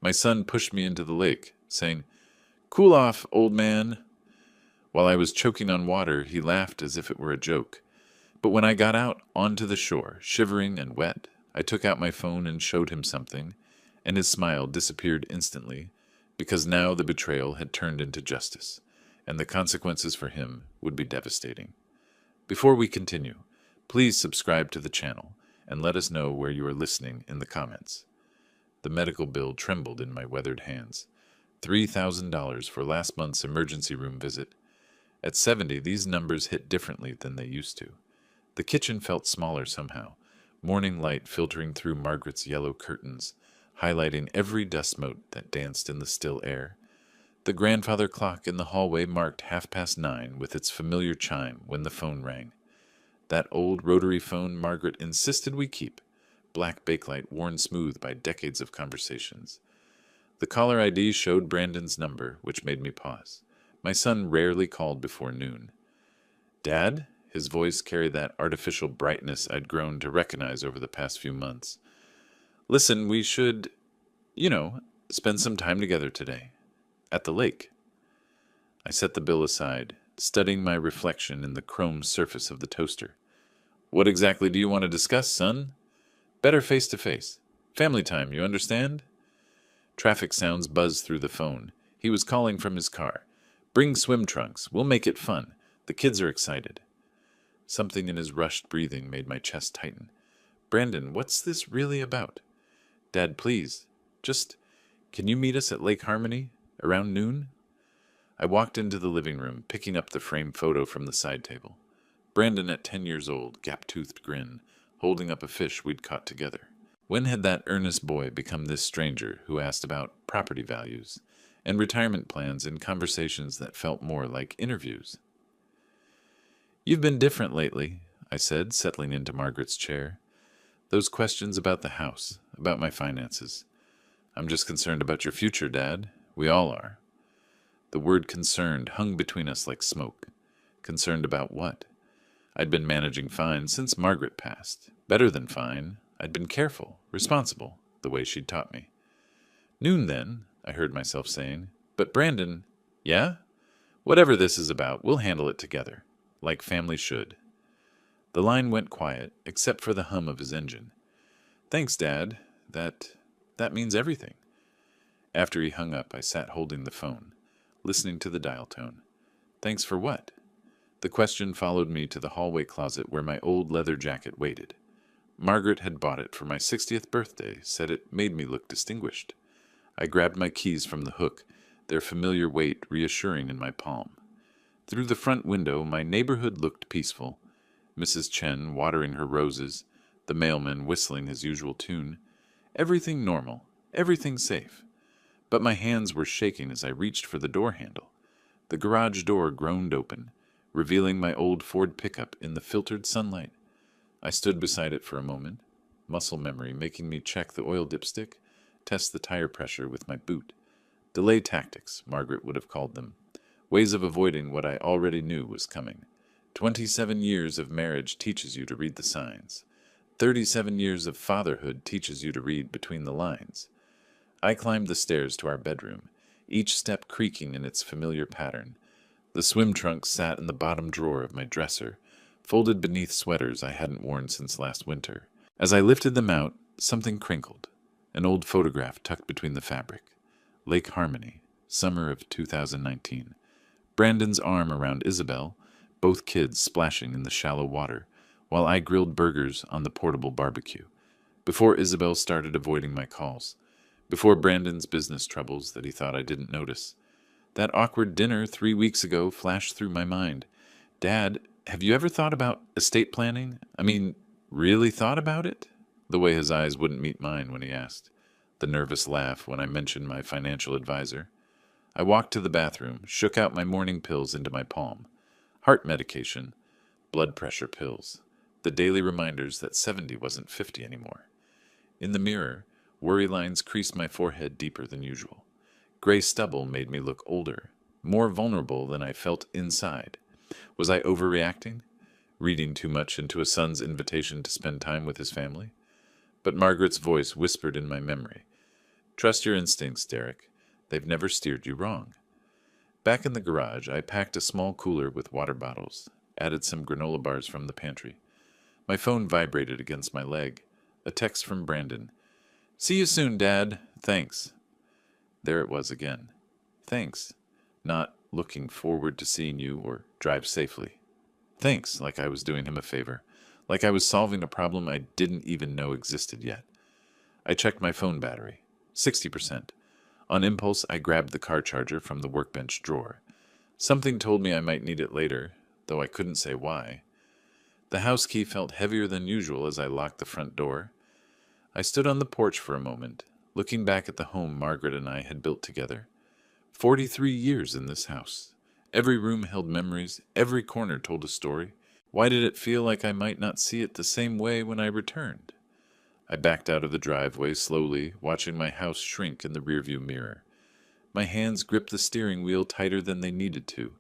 My son pushed me into the lake, saying, "Cool off, old man." While I was choking on water, he laughed as if it were a joke. But when I got out onto the shore, shivering and wet, I took out my phone and showed him something, and his smile disappeared instantly, because now the betrayal had turned into justice, and the consequences for him would be devastating. Before we continue, please subscribe to the channel and let us know where you are listening in the comments. The medical bill trembled in my weathered hands. $3,000 for last month's emergency room visit. At 70, these numbers hit differently than they used to. The kitchen felt smaller somehow, morning light filtering through Margaret's yellow curtains, highlighting every dust mote that danced in the still air. The grandfather clock in the hallway marked 9:30 with its familiar chime when the phone rang. That old rotary phone Margaret insisted we keep, black bakelite worn smooth by decades of conversations. The caller ID showed Brandon's number, which made me pause. My son rarely called before noon. "Dad?" His voice carried that artificial brightness I'd grown to recognize over the past few months. "Listen, we should, spend some time together today. At the lake." I set the bill aside, studying my reflection in the chrome surface of the toaster. "What exactly do you want to discuss, son?" "Better face to face. Family time, you understand?" Traffic sounds buzzed through the phone. He was calling from his car. "Bring swim trunks. We'll make it fun. The kids are excited." Something in his rushed breathing made my chest tighten. "Brandon, what's this really about?" "Dad, please. Can you meet us at Lake Harmony around noon?" I walked into the living room, picking up the framed photo from the side table. Brandon at 10 years old, gap-toothed grin, holding up a fish we'd caught together. When had that earnest boy become this stranger who asked about property values and retirement plans in conversations that felt more like interviews? "You've been different lately," I said, settling into Margaret's chair. "Those questions about the house, about my finances. I'm just concerned about your future, Dad. We all are." The word concerned hung between us like smoke. Concerned about what? I'd been managing fine since Margaret passed. Better than fine. I'd been careful, responsible, the way she'd taught me. "Noon, then," I heard myself saying. "But Brandon—" "Yeah? Whatever this is about, we'll handle it together, like family should." The line went quiet, except for the hum of his engine. "Thanks, Dad. That means everything." After he hung up, I sat holding the phone, listening to the dial tone. "Thanks for what?" The question followed me to the hallway closet where my old leather jacket waited. Margaret had bought it for my 60th birthday, said it made me look distinguished. I grabbed my keys from the hook, their familiar weight reassuring in my palm. Through the front window, my neighborhood looked peaceful. Mrs. Chen watering her roses, the mailman whistling his usual tune. Everything normal, everything safe. But my hands were shaking as I reached for the door handle. The garage door groaned open, revealing my old Ford pickup in the filtered sunlight. I stood beside it for a moment, muscle memory making me check the oil dipstick, test the tire pressure with my boot. Delay tactics, Margaret would have called them. Ways of avoiding what I already knew was coming. 27 years of marriage teaches you to read the signs. 37 years of fatherhood teaches you to read between the lines. I climbed the stairs to our bedroom, each step creaking in its familiar pattern. The swim trunks sat in the bottom drawer of my dresser, folded beneath sweaters I hadn't worn since last winter. As I lifted them out, something crinkled. An old photograph tucked between the fabric. Lake Harmony, summer of 2019. Brandon's arm around Isabel, both kids splashing in the shallow water, while I grilled burgers on the portable barbecue. Before Isabel started avoiding my calls. Before Brandon's business troubles that he thought I didn't notice. That awkward dinner 3 weeks ago flashed through my mind. "Dad, have you ever thought about estate planning? Really thought about it?" The way his eyes wouldn't meet mine when he asked. The nervous laugh when I mentioned my financial advisor. I walked to the bathroom, shook out my morning pills into my palm. Heart medication, blood pressure pills. The daily reminders that 70 wasn't 50 anymore. In the mirror, worry lines creased my forehead deeper than usual. Gray stubble made me look older, more vulnerable than I felt inside. Was I overreacting? Reading too much into a son's invitation to spend time with his family? But Margaret's voice whispered in my memory. Trust your instincts, Derek. They've never steered you wrong. Back in the garage, I packed a small cooler with water bottles, added some granola bars from the pantry. My phone vibrated against my leg. A text from Brandon. See you soon, Dad. Thanks. There it was again. Thanks. Not looking forward to seeing you or drive safely. Thanks, like I was doing him a favor. Like I was solving a problem I didn't even know existed yet. I checked my phone battery. 60%. On impulse, I grabbed the car charger from the workbench drawer. Something told me I might need it later, though I couldn't say why. The house key felt heavier than usual as I locked the front door. I stood on the porch for a moment, looking back at the home Margaret and I had built together. 43 years in this house. Every room held memories, every corner told a story. Why did it feel like I might not see it the same way when I returned? I backed out of the driveway slowly, watching my house shrink in the rearview mirror. My hands gripped the steering wheel tighter than they needed to,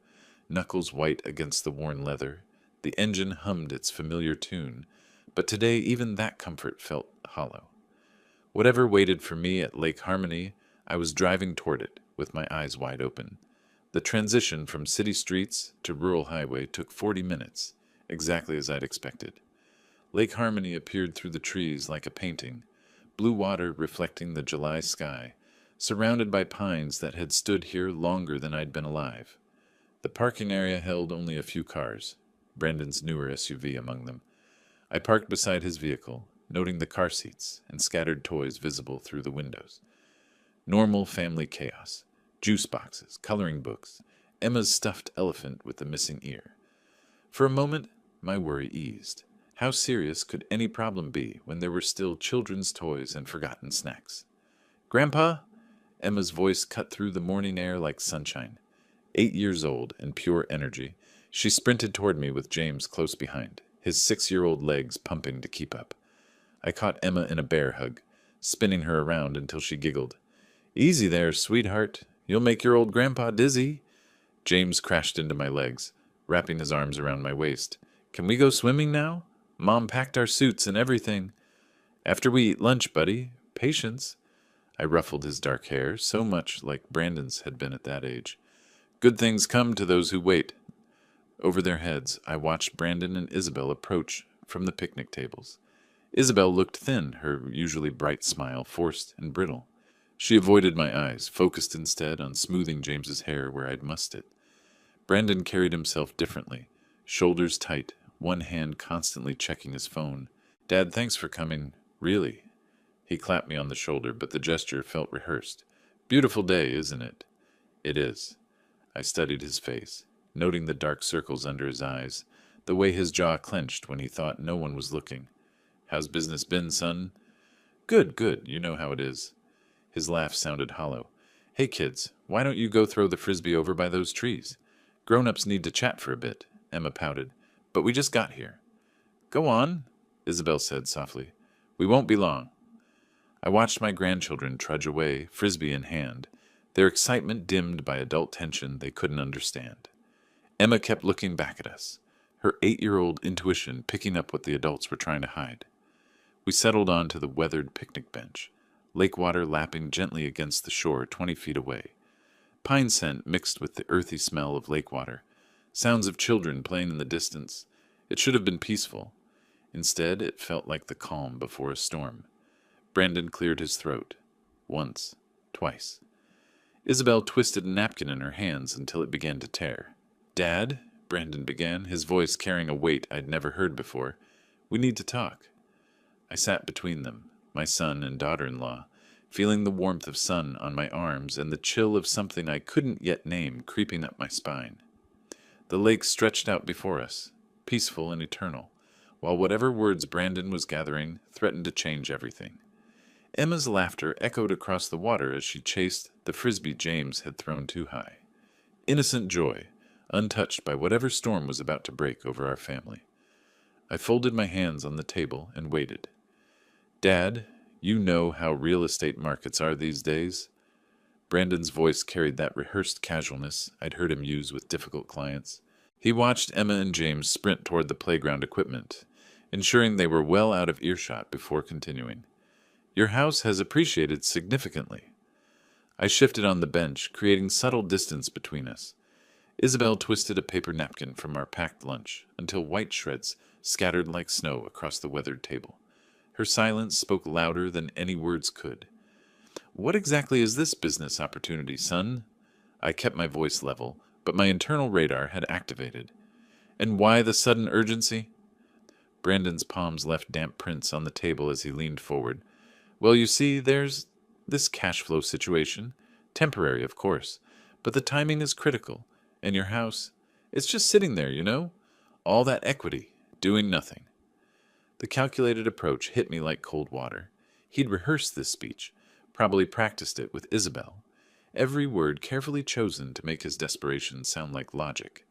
knuckles white against the worn leather. The engine hummed its familiar tune, but today even that comfort felt hollow. Whatever waited for me at Lake Harmony, I was driving toward it, with my eyes wide open. The transition from city streets to rural highway took 40 minutes, exactly as I'd expected. Lake Harmony appeared through the trees like a painting, blue water reflecting the July sky, surrounded by pines that had stood here longer than I'd been alive. The parking area held only a few cars, Brandon's newer SUV among them. I parked beside his vehicle, noting the car seats and scattered toys visible through the windows. Normal family chaos. Juice boxes, coloring books, Emma's stuffed elephant with the missing ear. For a moment, my worry eased. How serious could any problem be when there were still children's toys and forgotten snacks? Grandpa? Emma's voice cut through the morning air like sunshine. 8 years old and pure energy, she sprinted toward me with James close behind, his 6-year-old legs pumping to keep up. I caught Emma in a bear hug, spinning her around until she giggled. Easy there, sweetheart. You'll make your old grandpa dizzy. James crashed into my legs, wrapping his arms around my waist. Can we go swimming now? Mom packed our suits and everything. After we eat lunch, buddy. Patience. I ruffled his dark hair, so much like Brandon's had been at that age. Good things come to those who wait. Over their heads, I watched Brandon and Isabel approach from the picnic tables. Isabel looked thin, her usually bright smile forced and brittle. She avoided my eyes, focused instead on smoothing James's hair where I'd mussed it. Brandon carried himself differently, shoulders tight, one hand constantly checking his phone. Dad, thanks for coming. Really? He clapped me on the shoulder, but the gesture felt rehearsed. Beautiful day, isn't it? It is. I studied his face, noting the dark circles under his eyes, the way his jaw clenched when he thought no one was looking. How's business been, son? Good, good. You know how it is. His laugh sounded hollow. Hey, kids, why don't you go throw the frisbee over by those trees? Grown-ups need to chat for a bit, Emma pouted. But we just got here. Go on, Isabel said softly. We won't be long. I watched my grandchildren trudge away, frisbee in hand, their excitement dimmed by adult tension they couldn't understand. Emma kept looking back at us, her 8-year-old intuition picking up what the adults were trying to hide. We settled onto the weathered picnic bench, lake water lapping gently against the shore 20 feet away. Pine scent mixed with the earthy smell of lake water, sounds of children playing in the distance. It should have been peaceful. Instead, it felt like the calm before a storm. Brandon cleared his throat. Once. Twice. Isabel twisted a napkin in her hands until it began to tear. Dad, Brandon began, his voice carrying a weight I'd never heard before. We need to talk. I sat between them, my son and daughter-in-law, feeling the warmth of sun on my arms and the chill of something I couldn't yet name creeping up my spine. The lake stretched out before us, peaceful and eternal, while whatever words Brandon was gathering threatened to change everything. Emma's laughter echoed across the water as she chased the frisbee James had thrown too high. Innocent joy, untouched by whatever storm was about to break over our family. I folded my hands on the table and waited. Dad, you know how real estate markets are these days. Brandon's voice carried that rehearsed casualness I'd heard him use with difficult clients. He watched Emma and James sprint toward the playground equipment, ensuring they were well out of earshot before continuing. Your house has appreciated significantly. I shifted on the bench, creating subtle distance between us. Isabel twisted a paper napkin from our packed lunch until white shreds scattered like snow across the weathered table. Her silence spoke louder than any words could. What exactly is this business opportunity, son? I kept my voice level, but my internal radar had activated. And why the sudden urgency? Brandon's palms left damp prints on the table as he leaned forward. Well, you see, there's this cash flow situation. Temporary, of course, but the timing is critical. And your house, it's just sitting there, you know? All that equity, doing nothing. The calculated approach hit me like cold water. He'd rehearsed this speech, probably practiced it with Isabel. Every word carefully chosen to make his desperation sound like logic.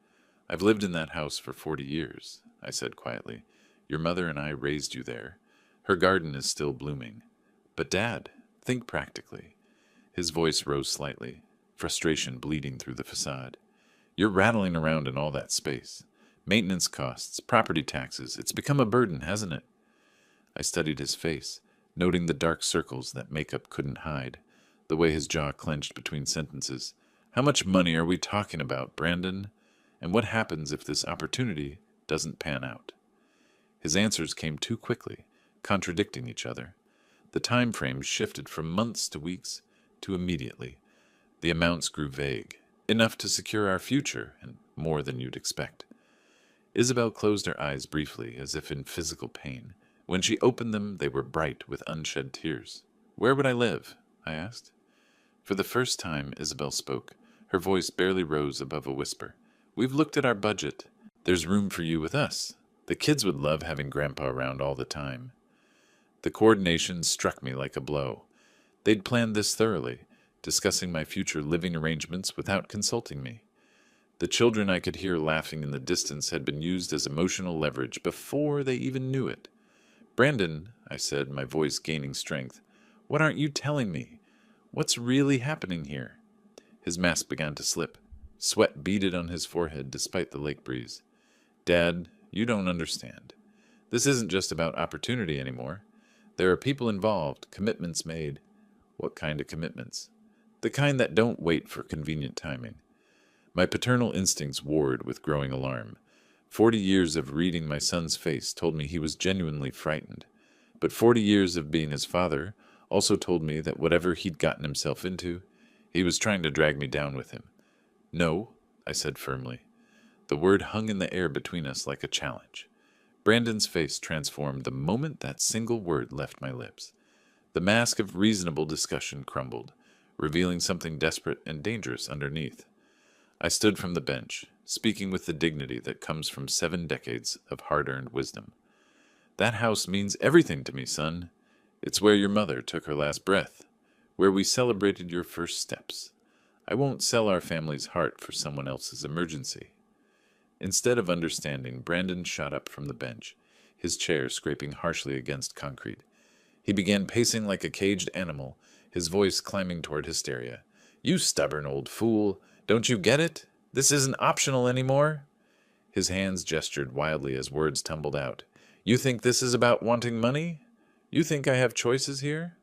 I've lived in that house for 40 years, I said quietly. Your mother and I raised you there. Her garden is still blooming. But Dad, think practically. His voice rose slightly, frustration bleeding through the facade. You're rattling around in all that space. Maintenance costs, property taxes, it's become a burden, hasn't it? I studied his face, noting the dark circles that makeup couldn't hide, the way his jaw clenched between sentences. How much money are we talking about, Brandon? And what happens if this opportunity doesn't pan out? His answers came too quickly, contradicting each other. The time frame shifted from months to weeks to immediately. The amounts grew vague, enough to secure our future and more than you'd expect. Isabel closed her eyes briefly, as if in physical pain. When she opened them, they were bright with unshed tears. Where would I live? I asked. For the first time, Isabel spoke. Her voice barely rose above a whisper. We've looked at our budget. There's room for you with us. The kids would love having Grandpa around all the time. The coordination struck me like a blow. They'd planned this thoroughly, discussing my future living arrangements without consulting me. The children I could hear laughing in the distance had been used as emotional leverage before they even knew it. Brandon, I said, my voice gaining strength, what aren't you telling me? What's really happening here? His mask began to slip. Sweat beaded on his forehead despite the lake breeze. Dad, you don't understand. This isn't just about opportunity anymore. There are people involved, commitments made. What kind of commitments? The kind that don't wait for convenient timing. My paternal instincts warred with growing alarm. 40 years of reading my son's face told me he was genuinely frightened. But 40 years of being his father also told me that whatever he'd gotten himself into, he was trying to drag me down with him. No, I said firmly. The word hung in the air between us like a challenge. Brandon's face transformed the moment that single word left my lips. The mask of reasonable discussion crumbled, revealing something desperate and dangerous underneath. I stood from the bench, speaking with the dignity that comes from 7 decades of hard-earned wisdom. That house means everything to me, son. It's where your mother took her last breath, where we celebrated your first steps. I won't sell our family's heart for someone else's emergency. Instead of understanding, Brandon shot up from the bench, his chair scraping harshly against concrete. He began pacing like a caged animal, his voice climbing toward hysteria. You stubborn old fool! Don't you get it? This isn't optional anymore. His hands gestured wildly as words tumbled out. You think this is about wanting money? You think I have choices here?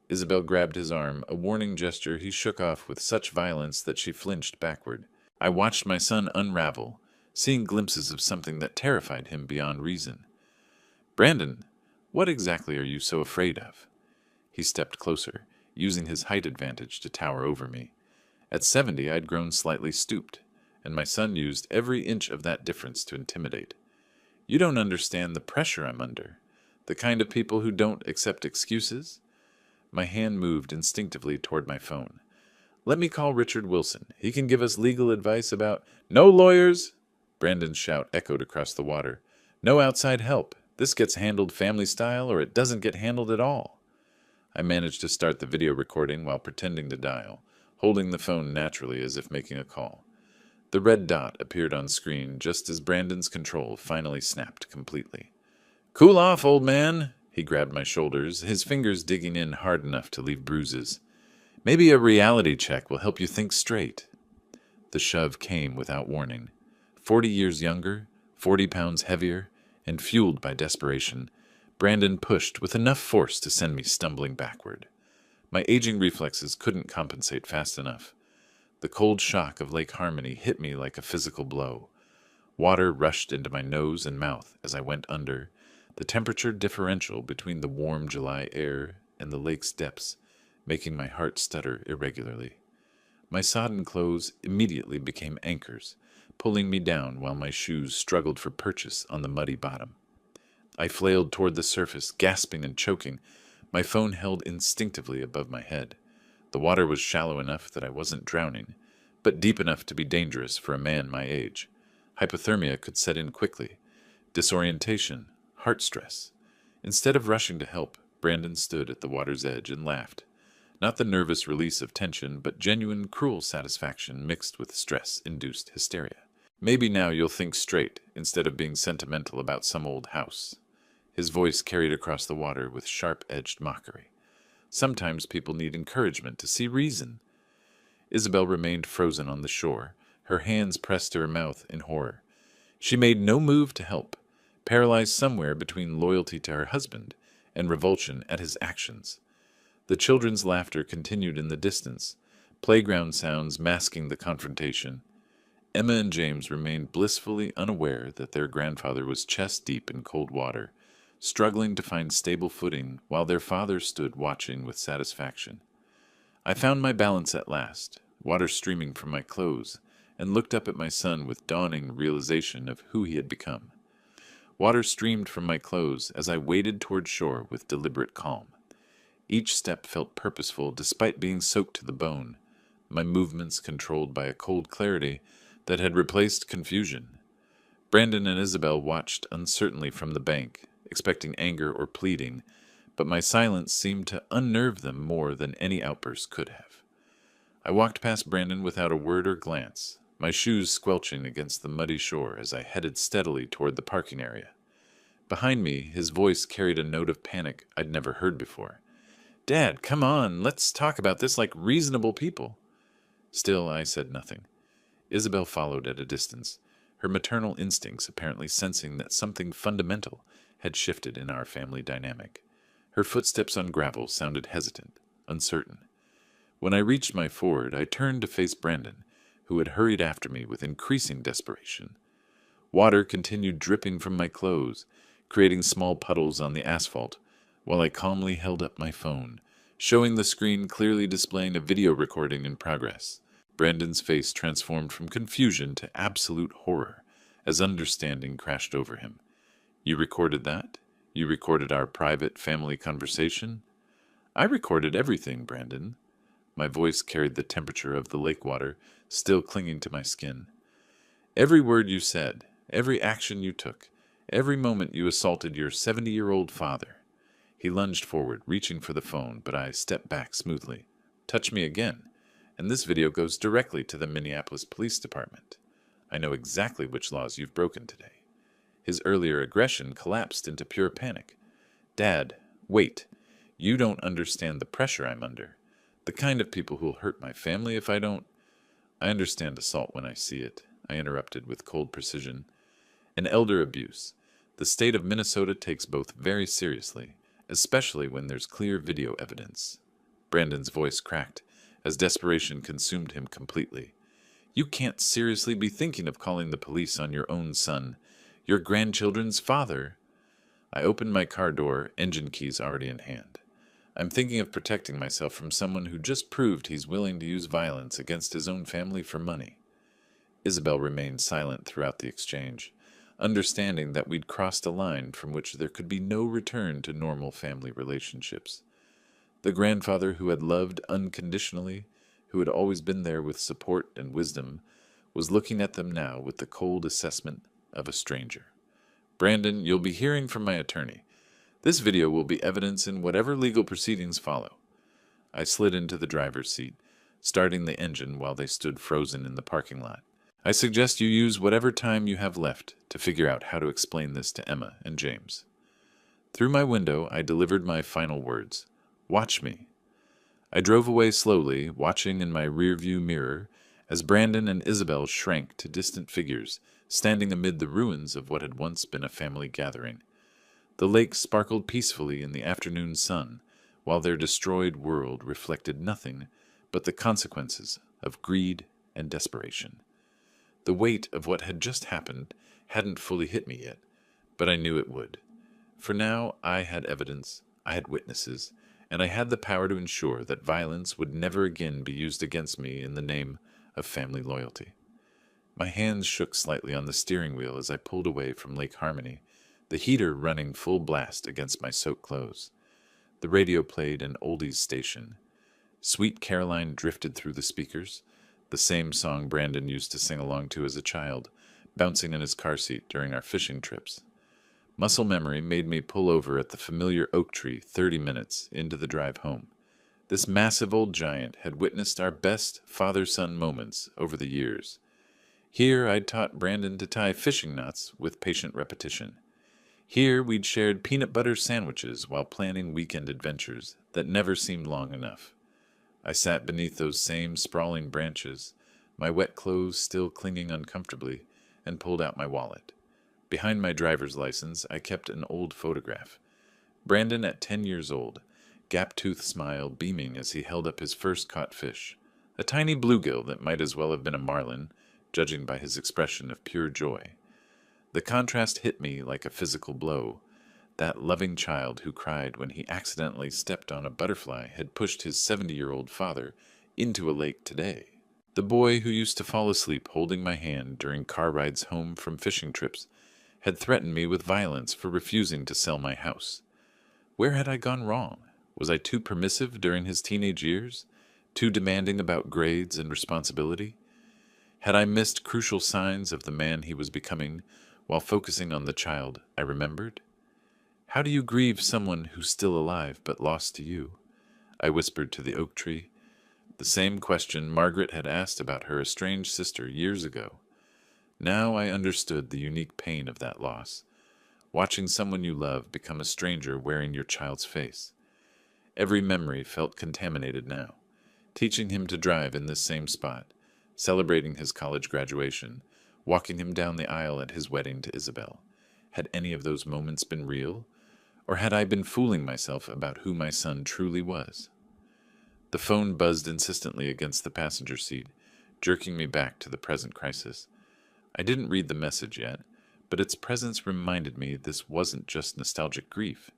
Isabel grabbed his arm, a warning gesture he shook off with such violence that she flinched backward. I watched my son unravel, seeing glimpses of something that terrified him beyond reason. Brandon, what exactly are you so afraid of? He stepped closer, using his height advantage to tower over me. At 70, I'd grown slightly stooped, and my son used every inch of that difference to intimidate. You don't understand the pressure I'm under, the kind of people who don't accept excuses. My hand moved instinctively toward my phone. Let me call Richard Wilson. He can give us legal advice about— No lawyers! Brandon's shout echoed across the water. No outside help. This gets handled family style or it doesn't get handled at all. I managed to start the video recording while pretending to dial, holding the phone naturally as if making a call. The red dot appeared on screen just as Brandon's control finally snapped completely. Cool off, old man! He grabbed my shoulders, his fingers digging in hard enough to leave bruises. Maybe a reality check will help you think straight. The shove came without warning. 40 years younger, 40 pounds heavier, and fueled by desperation, Brandon pushed with enough force to send me stumbling backward. My aging reflexes couldn't compensate fast enough. The cold shock of Lake Harmony hit me like a physical blow. Water rushed into my nose and mouth as I went under, the temperature differential between the warm July air and the lake's depths making my heart stutter irregularly. My sodden clothes immediately became anchors, pulling me down while my shoes struggled for purchase on the muddy bottom. I flailed toward the surface, gasping and choking, my phone held instinctively above my head. The water was shallow enough that I wasn't drowning, but deep enough to be dangerous for a man my age. Hypothermia could set in quickly. Disorientation, heart stress. Instead of rushing to help, Brandon stood at the water's edge and laughed. Not the nervous release of tension, but genuine, cruel satisfaction mixed with stress-induced hysteria. Maybe now you'll think straight, instead of being sentimental about some old house. His voice carried across the water with sharp-edged mockery. Sometimes people need encouragement to see reason. Isabel remained frozen on the shore, her hands pressed to her mouth in horror. She made no move to help, paralyzed somewhere between loyalty to her husband and revulsion at his actions. The children's laughter continued in the distance, playground sounds masking the confrontation. Emma and James remained blissfully unaware that their grandfather was chest-deep in cold water, struggling to find stable footing while their father stood watching with satisfaction. I found my balance at last, water streaming from my clothes, and looked up at my son with dawning realization of who he had become. Water streamed from my clothes as I waded toward shore with deliberate calm. Each step felt purposeful despite being soaked to the bone, my movements controlled by a cold clarity that had replaced confusion. Brandon and Isabel watched uncertainly from the bank, expecting anger or pleading, but my silence seemed to unnerve them more than any outburst could have. I walked past Brandon without a word or glance, my shoes squelching against the muddy shore as I headed steadily toward the parking area. Behind me, his voice carried a note of panic I'd never heard before. "Dad, come on, let's talk about this like reasonable people." Still, I said nothing. Isabel followed at a distance, her maternal instincts apparently sensing that something fundamental had shifted in our family dynamic. Her footsteps on gravel sounded hesitant, uncertain. When I reached my ford, I turned to face Brandon, who had hurried after me with increasing desperation. Water continued dripping from my clothes, creating small puddles on the asphalt, while I calmly held up my phone, showing the screen clearly displaying a video recording in progress. Brandon's face transformed from confusion to absolute horror as understanding crashed over him. "You recorded that? You recorded our private family conversation?" "I recorded everything, Brandon." My voice carried the temperature of the lake water, still clinging to my skin. "Every word you said, every action you took, every moment you assaulted your 70-year-old father." He lunged forward, reaching for the phone, but I stepped back smoothly. "Touch me again, and this video goes directly to the Minneapolis Police Department. I know exactly which laws you've broken today." His earlier aggression collapsed into pure panic. "Dad, wait. You don't understand the pressure I'm under. The kind of people who'll hurt my family if I don't—" "I understand assault when I see it," I interrupted with cold precision. "And elder abuse. The state of Minnesota takes both very seriously, especially when there's clear video evidence." Brandon's voice cracked as desperation consumed him completely. "You can't seriously be thinking of calling the police on your own son, your grandchildren's father." I opened my car door, engine keys already in hand. "I'm thinking of protecting myself from someone who just proved he's willing to use violence against his own family for money." Isabel remained silent throughout the exchange, understanding that we'd crossed a line from which there could be no return to normal family relationships. The grandfather who had loved unconditionally, who had always been there with support and wisdom, was looking at them now with the cold assessment of a stranger. "Brandon, you'll be hearing from my attorney. This video will be evidence in whatever legal proceedings follow." I slid into the driver's seat, starting the engine while they stood frozen in the parking lot. "I suggest you use whatever time you have left to figure out how to explain this to Emma and James." Through my window, I delivered my final words. "Watch me." I drove away slowly, watching in my rearview mirror as Brandon and Isabel shrank to distant figures, standing amid the ruins of what had once been a family gathering. The lake sparkled peacefully in the afternoon sun, while their destroyed world reflected nothing but the consequences of greed and desperation. The weight of what had just happened hadn't fully hit me yet, but I knew it would. For now I had evidence, I had witnesses, and I had the power to ensure that violence would never again be used against me in the name of family loyalty. My hands shook slightly on the steering wheel as I pulled away from Lake Harmony, the heater running full blast against my soaked clothes. The radio played an oldies station. Sweet Caroline drifted through the speakers, the same song Brandon used to sing along to as a child, bouncing in his car seat during our fishing trips. Muscle memory made me pull over at the familiar oak tree 30 minutes into the drive home. This massive old giant had witnessed our best father-son moments over the years. Here I'd taught Brandon to tie fishing knots with patient repetition. Here we'd shared peanut butter sandwiches while planning weekend adventures that never seemed long enough. I sat beneath those same sprawling branches, my wet clothes still clinging uncomfortably, and pulled out my wallet. Behind my driver's license, I kept an old photograph. Brandon at 10 years old, gap-toothed smile beaming as he held up his first caught fish, a tiny bluegill that might as well have been a marlin, judging by his expression of pure joy. The contrast hit me like a physical blow. That loving child who cried when he accidentally stepped on a butterfly had pushed his 70-year-old father into a lake today. The boy who used to fall asleep holding my hand during car rides home from fishing trips had threatened me with violence for refusing to sell my house. Where had I gone wrong? Was I too permissive during his teenage years? Too demanding about grades and responsibility? Had I missed crucial signs of the man he was becoming while focusing on the child I remembered? How do you grieve someone who's still alive but lost to you? I whispered to the oak tree. The same question Margaret had asked about her estranged sister years ago. Now I understood the unique pain of that loss, watching someone you love become a stranger wearing your child's face. Every memory felt contaminated now, teaching him to drive in this same spot, celebrating his college graduation, walking him down the aisle at his wedding to Isabel. Had any of those moments been real? Or had I been fooling myself about who my son truly was? The phone buzzed insistently against the passenger seat, jerking me back to the present crisis. I didn't read the message yet, but its presence reminded me this wasn't just nostalgic grief.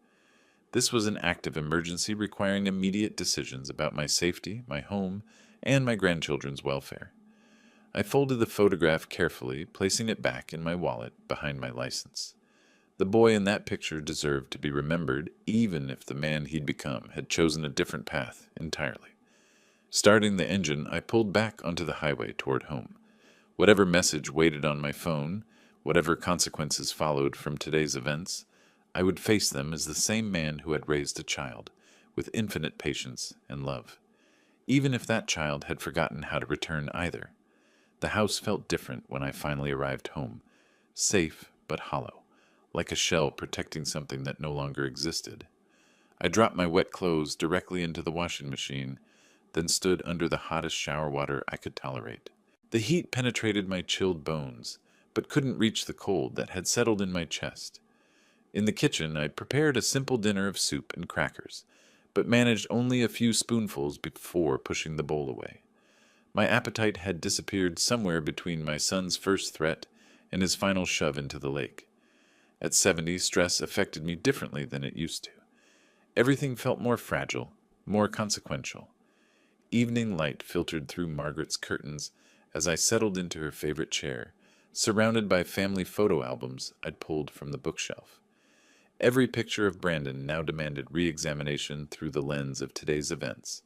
This was an act of emergency requiring immediate decisions about my safety, my home, and my grandchildren's welfare. I folded the photograph carefully, placing it back in my wallet behind my license. The boy in that picture deserved to be remembered, even if the man he'd become had chosen a different path entirely. Starting the engine, I pulled back onto the highway toward home. Whatever message waited on my phone, whatever consequences followed from today's events, I would face them as the same man who had raised a child, with infinite patience and love. Even if that child had forgotten how to return either. The house felt different when I finally arrived home, safe but hollow, like a shell protecting something that no longer existed. I dropped my wet clothes directly into the washing machine, then stood under the hottest shower water I could tolerate. The heat penetrated my chilled bones, but couldn't reach the cold that had settled in my chest. In the kitchen, I prepared a simple dinner of soup and crackers, but managed only a few spoonfuls before pushing the bowl away. My appetite had disappeared somewhere between my son's first threat and his final shove into the lake. At 70, stress affected me differently than it used to. Everything felt more fragile, more consequential. Evening light filtered through Margaret's curtains as I settled into her favorite chair, surrounded by family photo albums I'd pulled from the bookshelf. Every picture of Brandon now demanded re-examination through the lens of today's events.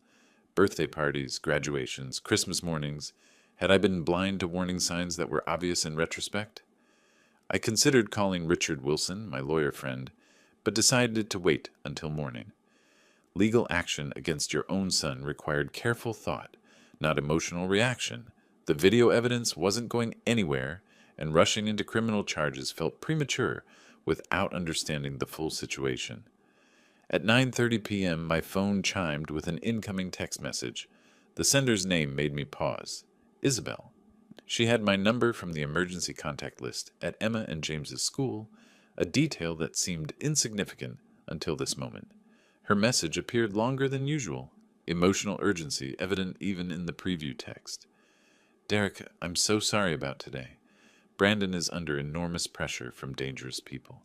Birthday parties, graduations, Christmas mornings. Had I been blind to warning signs that were obvious in retrospect? I considered calling Richard Wilson, my lawyer friend, but decided to wait until morning. Legal action against your own son required careful thought, not emotional reaction. The video evidence wasn't going anywhere, and rushing into criminal charges felt premature without understanding the full situation. At 9:30 p.m., my phone chimed with an incoming text message. The sender's name made me pause. Isabel. She had my number from the emergency contact list at Emma and James's school. a detail that seemed insignificant until this moment. Her message appeared longer than usual, emotional urgency evident even in the preview text. Derek, I'm so sorry about today. Brandon is under enormous pressure from dangerous people.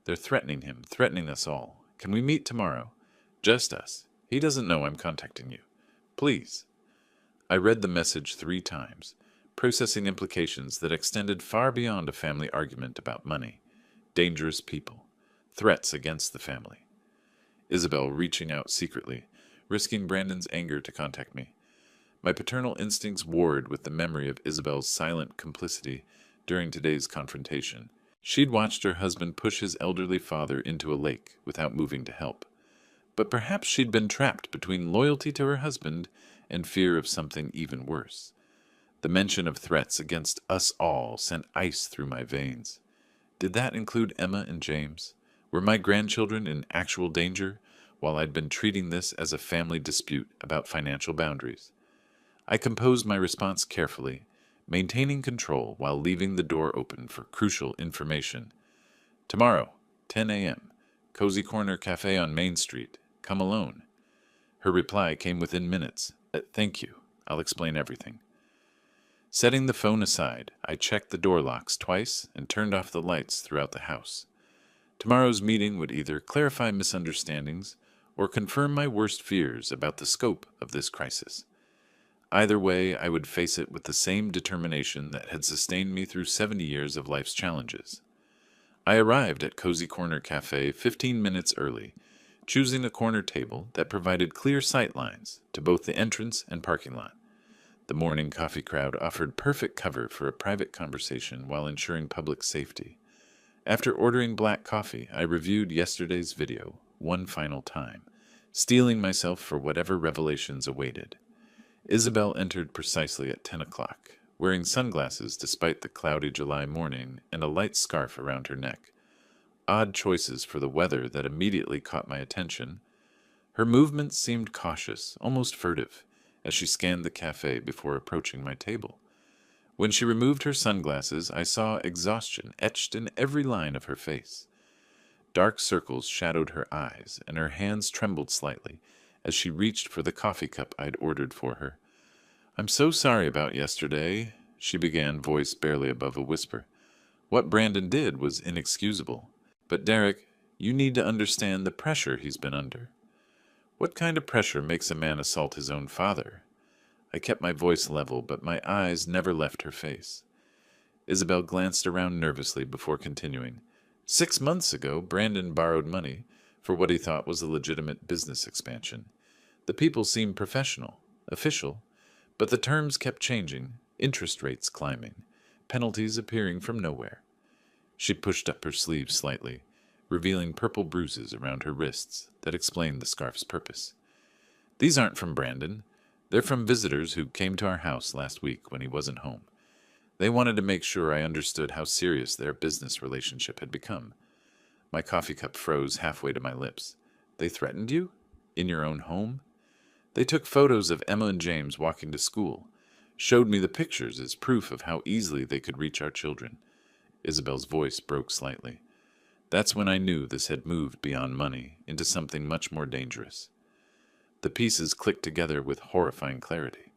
They're threatening him, threatening us all. Can we meet tomorrow? Just us. He doesn't know I'm contacting you. Please. I read the message 3 times, processing implications that extended far beyond a family argument about money, dangerous people, threats against the family. Isabel reaching out secretly, risking Brandon's anger to contact me. My paternal instincts warred with the memory of Isabel's silent complicity during today's confrontation. She'd watched her husband push his elderly father into a lake without moving to help. But perhaps she'd been trapped between loyalty to her husband and fear of something even worse. The mention of threats against us all sent ice through my veins. Did that include Emma and James? Were my grandchildren in actual danger, while I'd been treating this as a family dispute about financial boundaries? I composed my response carefully, maintaining control while leaving the door open for crucial information. Tomorrow, 10 a.m., Cozy Corner Cafe on Main Street. Come alone. Her reply came within minutes. Thank you. I'll explain everything. Setting the phone aside, I checked the door locks twice and turned off the lights throughout the house. Tomorrow's meeting would either clarify misunderstandings or confirm my worst fears about the scope of this crisis. Either way, I would face it with the same determination that had sustained me through 70 years of life's challenges. I arrived at Cozy Corner Cafe 15 minutes early, choosing a corner table that provided clear sight lines to both the entrance and parking lot. The morning coffee crowd offered perfect cover for a private conversation while ensuring public safety. After ordering black coffee, I reviewed yesterday's video one final time, steeling myself for whatever revelations awaited. Isabel entered precisely at 10 o'clock, wearing sunglasses despite the cloudy July morning and a light scarf around her neck. Odd choices for the weather that immediately caught my attention. Her movements seemed cautious, almost furtive, as she scanned the cafe before approaching my table. When she removed her sunglasses, I saw exhaustion etched in every line of her face. Dark circles shadowed her eyes, and her hands trembled slightly as she reached for the coffee cup I'd ordered for her. "I'm so sorry about yesterday," she began, voice barely above a whisper. "What Brandon did was inexcusable. But Derek, you need to understand the pressure he's been under." "What kind of pressure makes a man assault his own father?" I kept my voice level, but my eyes never left her face. Isabel glanced around nervously before continuing. 6 months ago, Brandon borrowed money for what he thought was a legitimate business expansion. The people seemed professional, official, but the terms kept changing, interest rates climbing, penalties appearing from nowhere. She pushed up her sleeve slightly, revealing purple bruises around her wrists that explained the scarf's purpose. "These aren't from Brandon. They're from visitors who came to our house last week when he wasn't home. They wanted to make sure I understood how serious their business relationship had become." My coffee cup froze halfway to my lips. "They threatened you? In your own home?" "They took photos of Emma and James walking to school, showed me the pictures as proof of how easily they could reach our children." Isabel's voice broke slightly. That's when I knew this had moved beyond money into something much more dangerous. The pieces clicked together with horrifying clarity.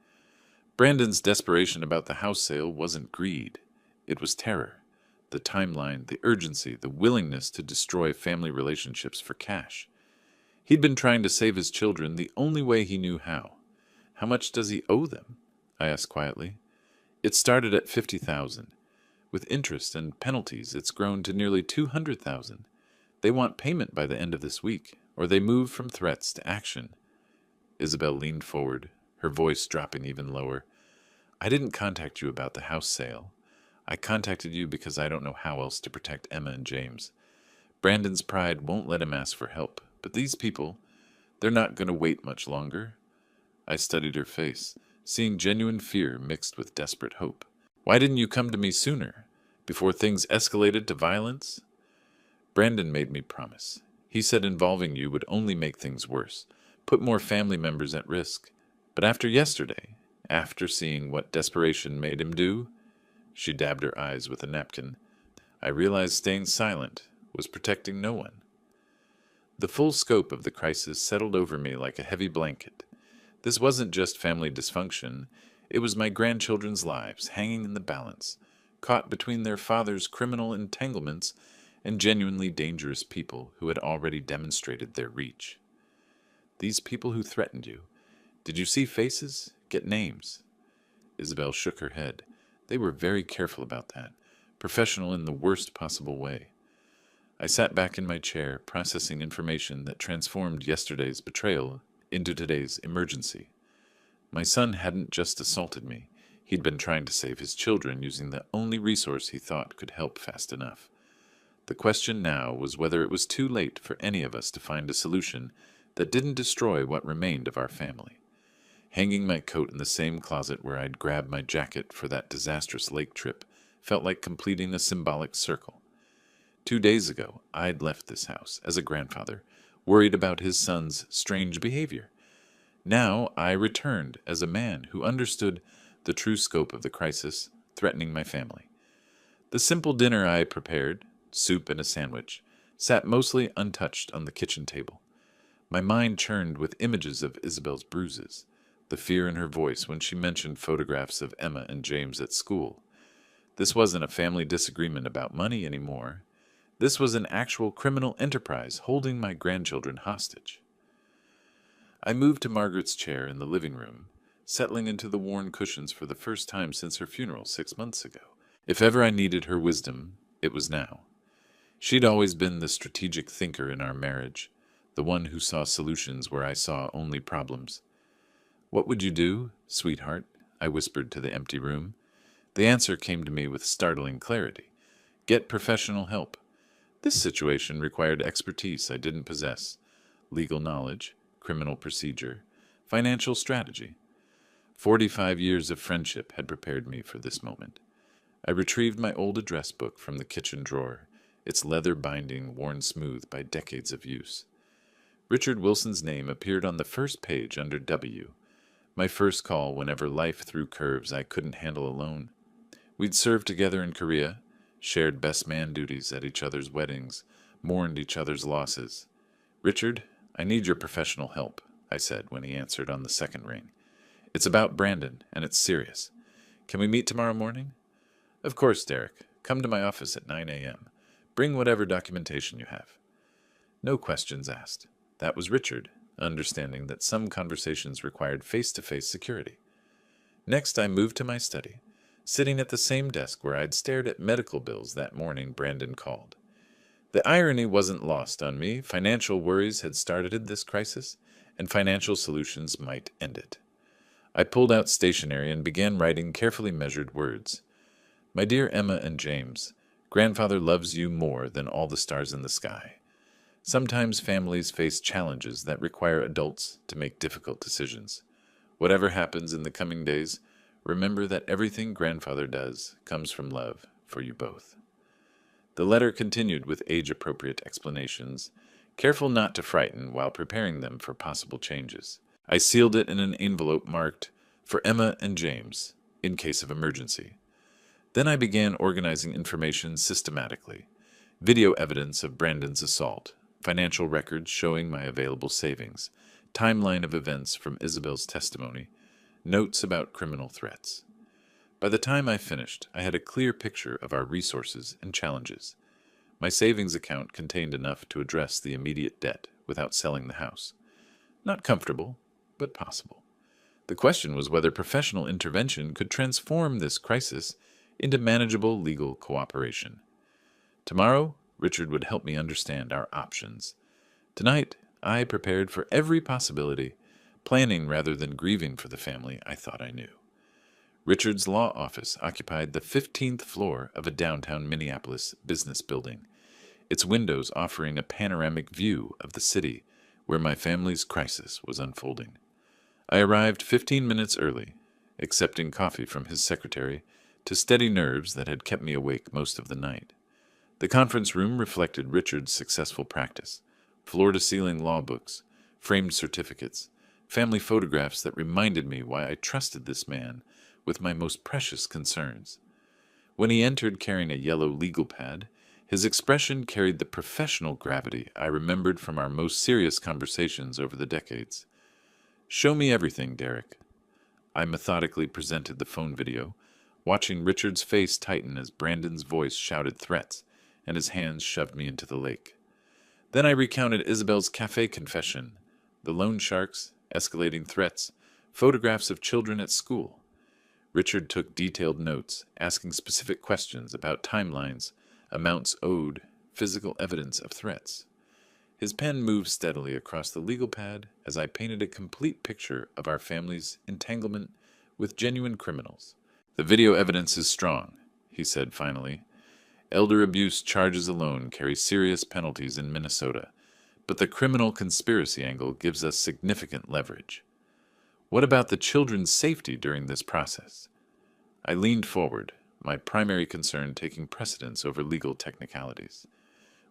Brandon's desperation about the house sale wasn't greed. It was terror. The timeline, the urgency, the willingness to destroy family relationships for cash. He'd been trying to save his children the only way he knew how. "How much does he owe them?" I asked quietly. "It started at 50,000. With interest and penalties, it's grown to nearly 200,000. They want payment by the end of this week, or they move from threats to action." Isabel leaned forward, her voice dropping even lower. "I didn't contact you about the house sale. I contacted you because I don't know how else to protect Emma and James. Brandon's pride won't let him ask for help, but these people, they're not going to wait much longer." I studied her face, seeing genuine fear mixed with desperate hope. "Why didn't you come to me sooner, before things escalated to violence?" "Brandon made me promise. He said involving you would only make things worse, put more family members at risk. But after yesterday, after seeing what desperation made him do," she dabbed her eyes with a napkin, "I realized staying silent was protecting no one. The full scope of the crisis settled over me like a heavy blanket. This wasn't just family dysfunction, it was my grandchildren's lives hanging in the balance, caught between their father's criminal entanglements and genuinely dangerous people who had already demonstrated their reach. These people who threatened you, did you see faces? Get names? Isabel shook her head. They were very careful about that, professional in the worst possible way. I sat back in my chair, processing information that transformed yesterday's betrayal into today's emergency. My son hadn't just assaulted me. He'd been trying to save his children using the only resource he thought could help fast enough. The question now was whether it was too late for any of us to find a solution that didn't destroy what remained of our family. Hanging my coat in the same closet where I'd grabbed my jacket for that disastrous lake trip felt like completing a symbolic circle. 2 days ago, I'd left this house as a grandfather, worried about his son's strange behavior. Now I returned as a man who understood the true scope of the crisis threatening my family. The simple dinner I prepared, soup and a sandwich, sat mostly untouched on the kitchen table. My mind churned with images of Isabel's bruises, the fear in her voice when she mentioned photographs of Emma and James at school. This wasn't a family disagreement about money anymore. This was an actual criminal enterprise holding my grandchildren hostage. I moved to Margaret's chair in the living room, settling into the worn cushions for the first time since her funeral 6 months ago. If ever I needed her wisdom, it was now. She'd always been the strategic thinker in our marriage, the one who saw solutions where I saw only problems. "What would you do, sweetheart?" I whispered to the empty room. The answer came to me with startling clarity. "Get professional help." This situation required expertise I didn't possess: legal knowledge, criminal procedure, financial strategy. 45 years of friendship had prepared me for this moment. I retrieved my old address book from the kitchen drawer, its leather binding worn smooth by decades of use. Richard Wilson's name appeared on the first page under W, my first call whenever life threw curves I couldn't handle alone. We'd served together in Korea, shared best man duties at each other's weddings, mourned each other's losses. "Richard, I need your professional help," I said when he answered on the second ring. "It's about Brandon, and it's serious. Can we meet tomorrow morning?" "Of course, Derek. Come to my office at 9 a.m. Bring whatever documentation you have." No questions asked. That was Richard, understanding that some conversations required face-to-face security. Next, I moved to my study, sitting at the same desk where I'd stared at medical bills that morning Brandon called. The irony wasn't lost on me. Financial worries had started this crisis, and financial solutions might end it. I pulled out stationery and began writing carefully measured words. "My dear Emma and James, Grandfather loves you more than all the stars in the sky. Sometimes families face challenges that require adults to make difficult decisions. Whatever happens in the coming days, remember that everything Grandfather does comes from love for you both." The letter continued with age-appropriate explanations, careful not to frighten while preparing them for possible changes. I sealed it in an envelope marked, "For Emma and James, in case of emergency." Then I began organizing information systematically: video evidence of Brandon's assault, financial records showing my available savings, timeline of events from Isabel's testimony, notes about criminal threats. By the time I finished, I had a clear picture of our resources and challenges. My savings account contained enough to address the immediate debt without selling the house. Not comfortable, but possible. The question was whether professional intervention could transform this crisis into manageable legal cooperation. Tomorrow, Richard would help me understand our options. Tonight, I prepared for every possibility, planning rather than grieving for the family I thought I knew. Richard's law office occupied the 15th floor of a downtown Minneapolis business building, its windows offering a panoramic view of the city where my family's crisis was unfolding. I arrived 15 minutes early, accepting coffee from his secretary to steady nerves that had kept me awake most of the night. The conference room reflected Richard's successful practice: floor-to-ceiling law books, framed certificates, family photographs that reminded me why I trusted this man with my most precious concerns. When he entered carrying a yellow legal pad, His expression carried the professional gravity I remembered from our most serious conversations over the decades. "Show me everything, Derek." I methodically presented the phone video, watching Richard's face tighten as Brandon's voice shouted threats and his hands shoved me into the lake. Then I recounted Isabel's cafe confession, the loan sharks, escalating threats, photographs of children at school. Richard took detailed notes, asking specific questions about timelines, amounts owed, physical evidence of threats. His pen moved steadily across the legal pad as I painted a complete picture of our family's entanglement with genuine criminals. "The video evidence is strong," he said finally. "Elder abuse charges alone carry serious penalties in Minnesota, but the criminal conspiracy angle gives us significant leverage. What about the children's safety during this process?" I leaned forward, my primary concern taking precedence over legal technicalities.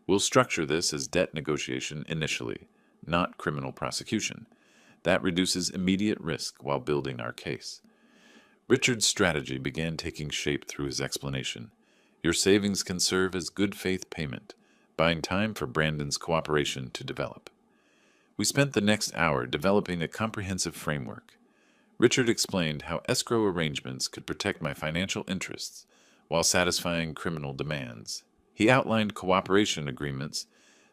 "We'll structure this as debt negotiation initially, not criminal prosecution. That reduces immediate risk while building our case." Richard's strategy began taking shape through his explanation. "Your savings can serve as good faith payment, buying time for Brandon's cooperation to develop." We spent the next hour developing a comprehensive framework. Richard explained how escrow arrangements could protect my financial interests while satisfying criminal demands. He outlined cooperation agreements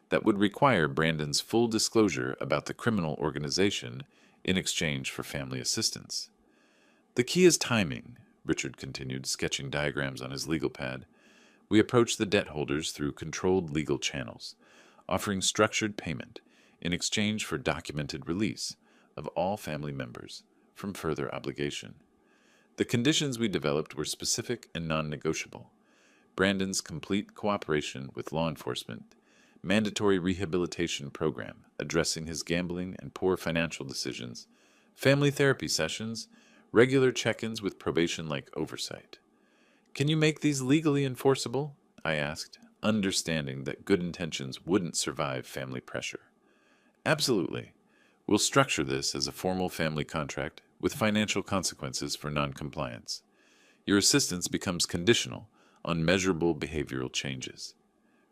that would require Brandon's full disclosure about the criminal organization in exchange for family assistance. "The key is timing," Richard continued, sketching diagrams on his legal pad. "We approach the debt holders through controlled legal channels, offering structured payment in exchange for documented release of all family members from further obligation. The conditions we developed were specific and non-negotiable. Brandon's complete cooperation with law enforcement, mandatory rehabilitation program addressing his gambling and poor financial decisions, family therapy sessions, regular check-ins with probation-like oversight. "Can you make these legally enforceable?" I asked, understanding that good intentions wouldn't survive family pressure. "Absolutely. We'll structure this as a formal family contract with financial consequences for noncompliance. Your assistance becomes conditional on measurable behavioral changes."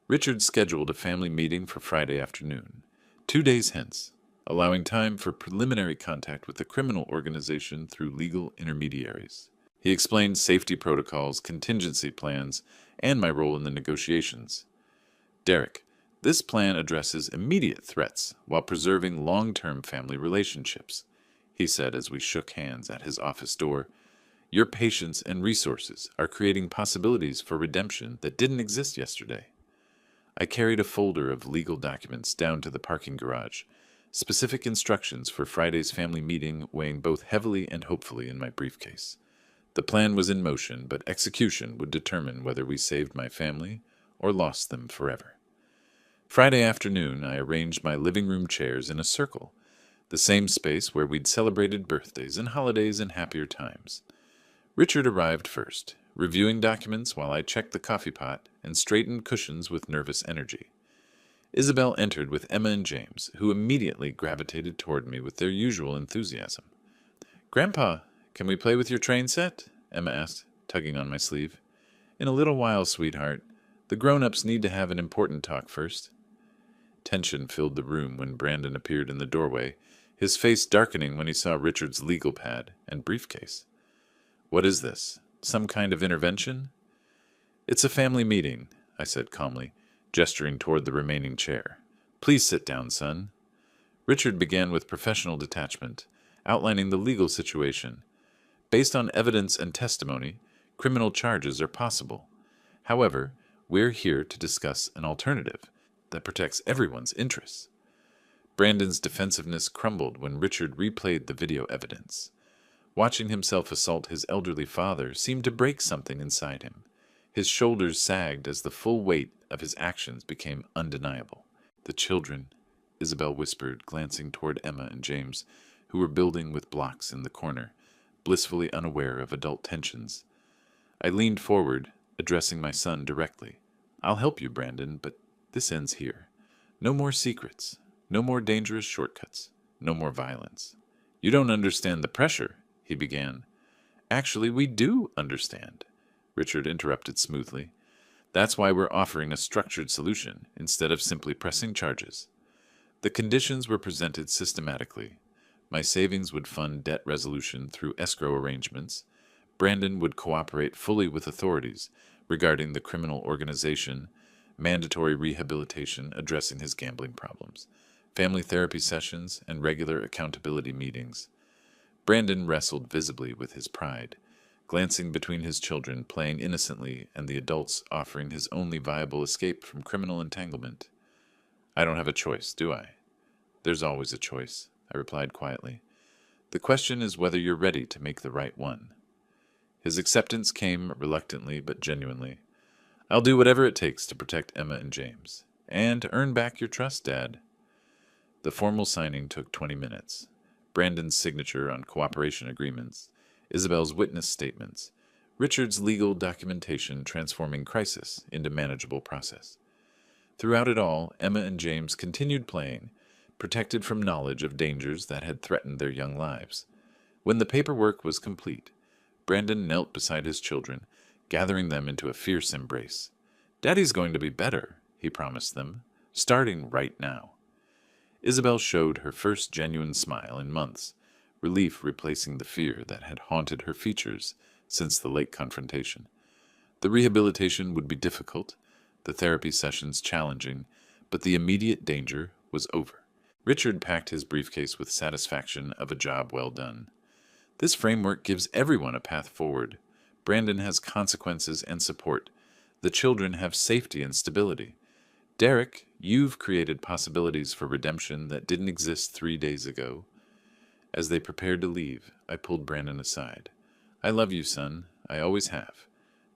Richard scheduled a family meeting for Friday afternoon, 2 days hence, allowing time for preliminary contact with the criminal organization through legal intermediaries. He explained safety protocols, contingency plans, and my role in the negotiations. "Derek, this plan addresses immediate threats while preserving long-term family relationships," he said as we shook hands at his office door. "Your patience and resources are creating possibilities for redemption that didn't exist yesterday." I carried a folder of legal documents down to the parking garage, specific instructions for Friday's family meeting weighing both heavily and hopefully in my briefcase. The plan was in motion, but execution would determine whether we saved my family or lost them forever. Friday afternoon, I arranged my living room chairs in a circle, the same space where we'd celebrated birthdays and holidays and happier times. Richard arrived first, reviewing documents while I checked the coffee pot and straightened cushions with nervous energy. Isabel entered with Emma and James, who immediately gravitated toward me with their usual enthusiasm. "Grandpa, can we play with your train set?" Emma asked, tugging on my sleeve. "In a little while, sweetheart. The grown-ups need to have an important talk first." Tension filled the room when Brandon appeared in the doorway, his face darkening when he saw Richard's legal pad and briefcase. "What is this? Some kind of intervention?" "It's a family meeting," I said calmly, gesturing toward the remaining chair. "Please sit down, son." Richard began with professional detachment, outlining the legal situation. "Based on evidence and testimony, criminal charges are possible. However, we're here to discuss an alternative that protects everyone's interests." Brandon's defensiveness crumbled when Richard replayed the video evidence. Watching himself assault his elderly father seemed to break something inside him. His shoulders sagged as the full weight of his actions became undeniable. "The children," Isabel whispered, glancing toward Emma and James, who were building with blocks in the corner, blissfully unaware of adult tensions. I leaned forward, addressing my son directly. "I'll help you, Brandon, but this ends here. No more secrets, no more dangerous shortcuts, no more violence." "You don't understand the pressure," he began. "Actually, we do understand," Richard interrupted smoothly. That's why we're offering a structured solution instead of simply pressing charges. The conditions were presented systematically. My savings would fund debt resolution through escrow arrangements. Brandon would cooperate fully with authorities regarding the criminal organization, mandatory rehabilitation addressing his gambling problems, family therapy sessions, and regular accountability meetings. Brandon wrestled visibly with his pride, glancing between his children playing innocently and the adults offering his only viable escape from criminal entanglement. I don't have a choice, do I? There's always a choice, I replied quietly. The question is whether you're ready to make the right one. His acceptance came reluctantly but genuinely. I'll do whatever it takes to protect Emma and James. And earn back your trust, Dad. The formal signing took 20 minutes. Brandon's signature on cooperation agreements, Isabel's witness statements, Richard's legal documentation transforming crisis into manageable process. Throughout it all, Emma and James continued playing, protected from knowledge of dangers that had threatened their young lives. When the paperwork was complete, Brandon knelt beside his children, gathering them into a fierce embrace. Daddy's going to be better, he promised them, starting right now. Isabel showed her first genuine smile in months, relief replacing the fear that had haunted her features since the late confrontation. The rehabilitation would be difficult, the therapy sessions challenging, but the immediate danger was over. Richard packed his briefcase with satisfaction of a job well done. This framework gives everyone a path forward. Brandon has consequences and support. The children have safety and stability. Derek, you've created possibilities for redemption that didn't exist 3 days ago. As they prepared to leave, I pulled Brandon aside. I love you, son. I always have.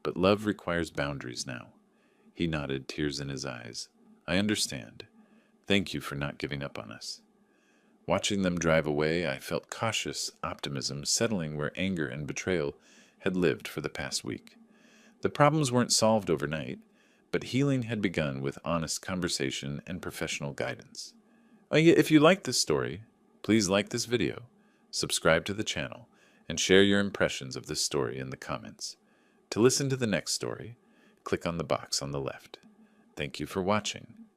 But love requires boundaries now. He nodded, tears in his eyes. I understand. Thank you for not giving up on us. Watching them drive away, I felt cautious optimism settling where anger and betrayal had lived for the past week. The problems weren't solved overnight, but healing had begun with honest conversation and professional guidance. If you like this story, please like this video, subscribe to the channel, and share your impressions of this story in the comments. To listen to the next story, click on the box on the left. Thank you for watching.